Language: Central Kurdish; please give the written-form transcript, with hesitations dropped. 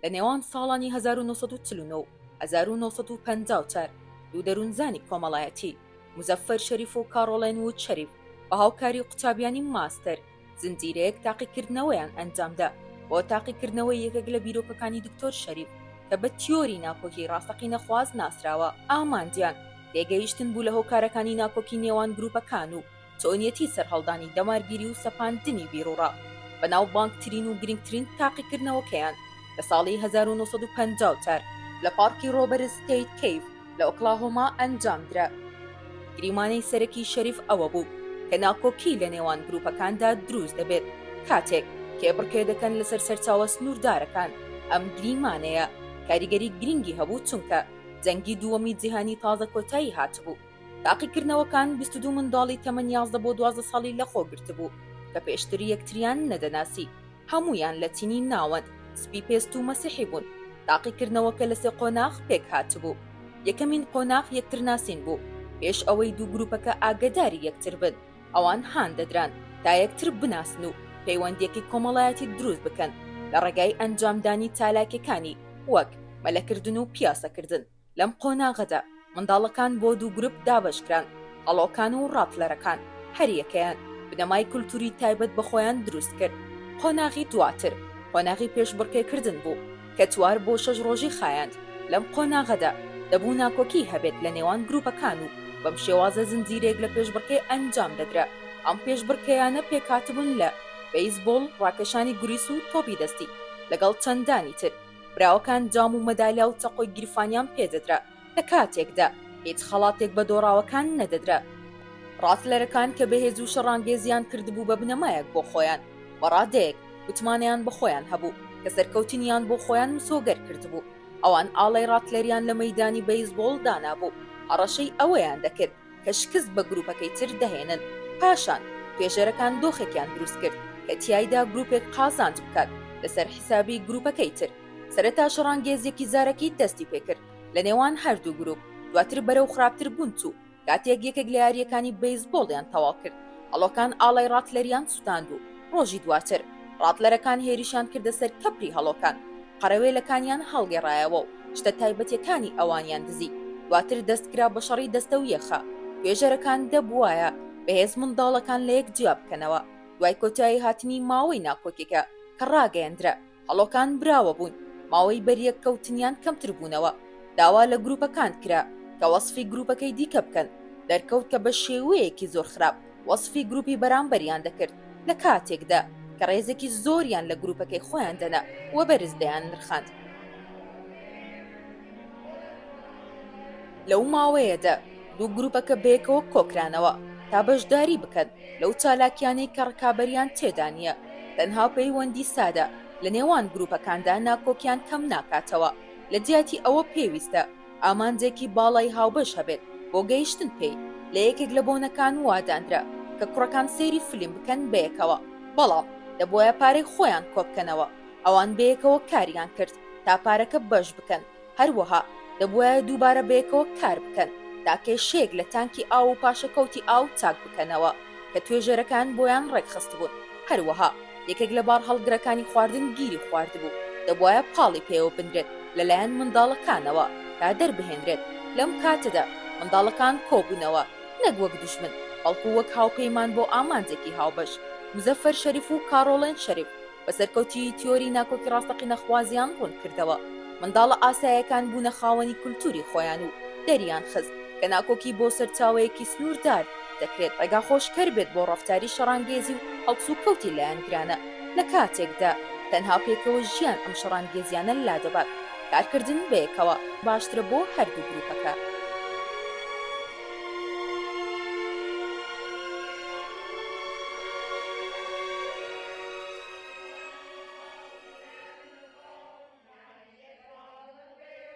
لە نێوان ساڵانی 1949 و 1954 دوو دەروونزانی کۆمەڵایەتی مزەفەر شەریف و کارۆڵین وود شەریف بە هاوکاری قوتابیانی ماستەر زنجیرەیەک تاقیکردنەوەیان ئەنجامدا بۆ تاقیکردنەوەی یەکێک لە بیرۆکەکانی دکتۆر شەریف کە بە تیۆری ناکۆکی ڕاستەقینە خواز ناسراوە ئاماندیان تێگەیشتن بوو لە هۆکارەکانی ناکۆکی نێوان گروپەکان و چۆنیەتی سەرهەڵدانی دەمارگیری و سەپاندنی بیرۆڕا بەناو بانکترین و گرنگترین تاقیکردنەوەکەیان لە ساڵی 1954 لە پارکی ڕۆبەرت ستەیت کەیف لە ئۆکلاهۆما ئەنجامدرا. گریمانەی سەرەکی شەریف ئەوە بوو کە ناکۆکی لە نێوان گروپەکاندا دروست دەبێت کاتێک کێبڕکێ دەکەن لەسەر سەرچاوە سنووردارەکان. ئەم گریمانەیە کاریگەری گرنگی هەبوو چونکە جەنگی دووەمی جیهانی تازە کۆتایی هاتبوو. تاقیکردنەوەکان 22 منداڵی تەمەن 11 بۆ 12 ساڵی لەخۆ گرتبوو کە پێشتر یەکتریان نەدەناسی، هەمویان لە تینی ناوەند سپی پێست و مەسیحی بوون. تاقیکردنەوەکە لە سێ قۆناغ پێک هاتبوو. یەکەمین قۆناغ یەکترناسین بوو پێش ئەوەی دوو گروپەکە ئاگداری یەکتر بن. ئەوان هان دەدران تا یەکتر بناسن و پەیوەندیەکی کۆمەڵایەتی دروست بکەن لە ڕێگای ئەنجامدانی چالاکیەکانی وەک مەلەکردن و پیاسەکردن. لەم قۆناغەدا منداڵەکان بۆ دوو گروپ دابەشکران، هەڵۆکان و ڕاپلەرەکان هەریەکەیان بنەمای کولتوری تایبەت بە خۆیان دروست کرد. قۆناغی دواتر قۆناغی پێشبڕکێکردن بوو کە چوار بۆ 6 ڕۆژی خایاند. لەم قۆناغەدا دەبوو ناکۆکی هەبێت لە نێوان گروپەکان و بەم شێوازە زنجیرێک لە پێشبڕکێ ئەنجام دەدرا. ئەم پێشبڕکەیانە پێکاتبوون لە بەیسبۆڵ، ڕاکێشانی گوریس و تۆپی دەستی لەگەڵ چەندانی تر. براوەکان جام و مەدالیا و چەقۆی گریفانیان پێدەدرا لە کاتێکدا هیچ خەڵاتێک بە دۆڕاوەکان نەدەدرا. ڕاتلەرەکان کە بەهێز و شەڕانگێزیان کردبوو بە بنەمایەک بۆ خۆیان بەڕادەیەک وتمانیان بە خۆیان هەبوو کە سەرکەوتنیان بۆ خۆیان مسۆگەر کردبوو. ئەوان ئاڵای ڕاتلەریان لە مەیدانی بەیسبۆڵ دانابوو. هەڕەشەی ئەوەیان دەکرد کە شکست بە گروپەکەی تر دەهێنن. پاشان توێژەرەکان دۆخێکیان دروست کرد کە تیایدا گروپێک قازانج بکات لەسەر حیسابی گروپەکەی تر. سەرەتا شەڕانگێزیەکی زارەکی دەستی پێکرد لە نێوان هەردوو گروپ. دواتر بەرەو خراپتر بوون چوو. کاتێک یەکێک لە یاریەکانی بەیسبۆڵیان تەواو کرد، هەڵۆکان ئاڵای ڕاتلەریان سوتاند و ڕۆژی دواتر ڕاتلەرەکان هێریشان کردە سەر کەپری هەڵۆکان. قەرەوێلەکانیان هەڵگێڕایەوە و شتە تایبەتیەکانی ئەوانیان دزی. دواتر دەستکرا بە شەڕی دەستە و یەخە. توێژەرەکان دەبوایە بەهێز منداڵەکان لە یەک جیا بکەنەوە. دوای کۆتایی هاتنی ماوەی ناکۆکێکە کە ڕاگەیەندرا، هەڵۆکان براوە بوون. ماوەی بەریەک کەوتنیان کەمتر بوونەوە. داوا لە گروپەکان کرا کە وەسفی گروپەکەی دیکە بکەن. دەرکەوت کە بە شێوەیەکی زۆر خراپ وەسفی گروپی بەرامبەریان دەکرد لە کاتێکدا کە ڕێزێکی زۆریان لە گروپەکەی خۆیان دەنا وە بەرز دەیان نرخاند. لەو ماوەیەدا دوو گروپەکە بەیەکەوە کۆکرانەوە تا بەشداری بکەن لەو چالاکیانەی کە ڕکابەریان تێدا نییە. تەنها پەیوەندی سادە لە نێوان گروپەکاندا ناکۆکیان کەم ناکاتەوە. لە جیاتی ئەوە پێویستە ئامانجێکی باڵای هاوبەش هەبێت بۆ گەیشتن پێی. لە یەکێک لە بۆنەکان وادانرا کە کوڕەکان سەیری فلیم بکەن بەیەکەوە، بەڵام دەبوایە پارەی خۆیان کۆبکەنەوە. ئەوان بەیەکەوە کاریان کرد تا پارەکە بەش بکەن. هەروەها دەبوایە دووبارە بەیەکەوە کار بکەن تا کێشەیەک لە تانکی ئاو و پاشەکەوتی ئاو چاک بکەنەوە کە توێژەرەکان بۆیان ڕێکخست بوون. هەروەها یەکێک لە بار هەڵگرەکانی خواردن گیری خواردبوو. دەبوایە پاڵی پێوە بنرێت لەلایەن منداڵەکانەوە تا دەربهێنرێت. لەم کاتەدا منداڵەکان کۆبوونەوە نەک وەک دوژمن، بەڵکو وەک هاوپەیمان بۆ ئامانجێکی هاوبەش. مزەفەر شەریف و کارۆڵین شەریف بە سەرکەوتی تیۆری ناکۆکی ڕاستەقینە خوازیان ڕوون کردەوە. منداڵە ئاسایەکان بوونە خاوەنی کولتوری خۆیان و دەریان خست کە ناکۆکی بۆ سەرچاوەیەکی سنووردار دەکرێت ڕێگا خۆشکەر بێت بۆ ڕەفتاری شەڕانگێزی و هەڵسو کەوتی لایەن گرانە. لە کاتێکدا تەنها پێکەوە ژیان ئەم شەڕانگێزیانە لادەبات. کارکردن بەیەکەوە باشترە بۆ هەردوو گروپەکە.